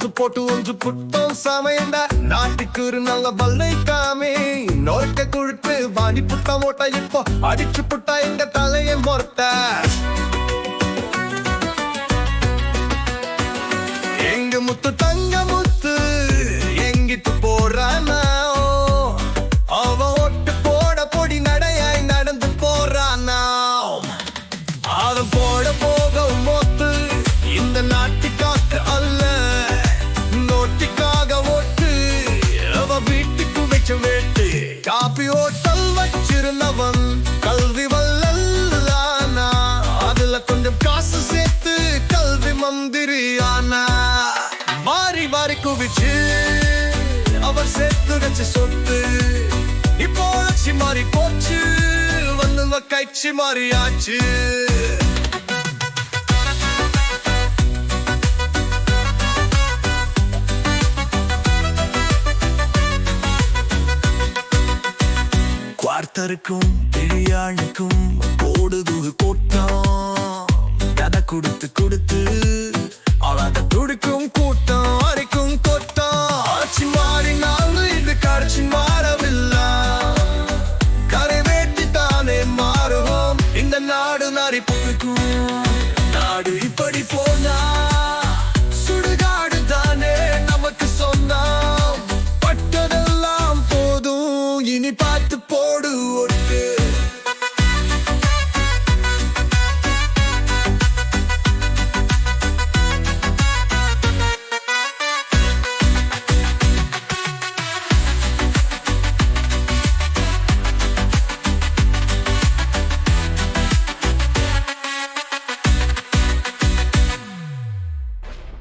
ஒன்று போட்டு ஒன்று புட்டம் சமையண்டா நாட்டுக்கு ஒரு நல்ல பல்லை காமி நோக்க குழுத்து வாணி புட்டா மோட்டா இப்போ அடிச்சு புட்டா எங்க தலையை மொத்த எங்க முத்து தங்க முத்து எங்கிட்டு போறானா அவ ஒட்டு போட பொடி நடையாய் நடந்து போறானா அவ போட போக மொத்து இந்த நாட்டு காத்து அல்ல நோட்டிக்காக ஓட்டு அவ வீட்டுக்கு வச்ச வேட்டு காப்பி ஓட்டல் வச்சிருந்தவன் கல்வி வல்லானா அதுல கொஞ்சம் காசு சேர்த்து கல்வி மந்திரி ஆனா வாரி வாரி குவிச்சு அவர் சேர்த்து வச்ச சொத்து இப்போ ஆட்சி மாறி போச்சு வந்து கைச்சி மாறியாச்சு குவார்த்தருக்கும் பிரியாணுக்கும் போடுது கூட்டம் கதை கொடுத்து கொடுத்து அழக துடிக்கும் கூட்டம் அரைக்கும் கொட்டம் ஆட்சி மாறினாலும் இது கடைச்சி மாற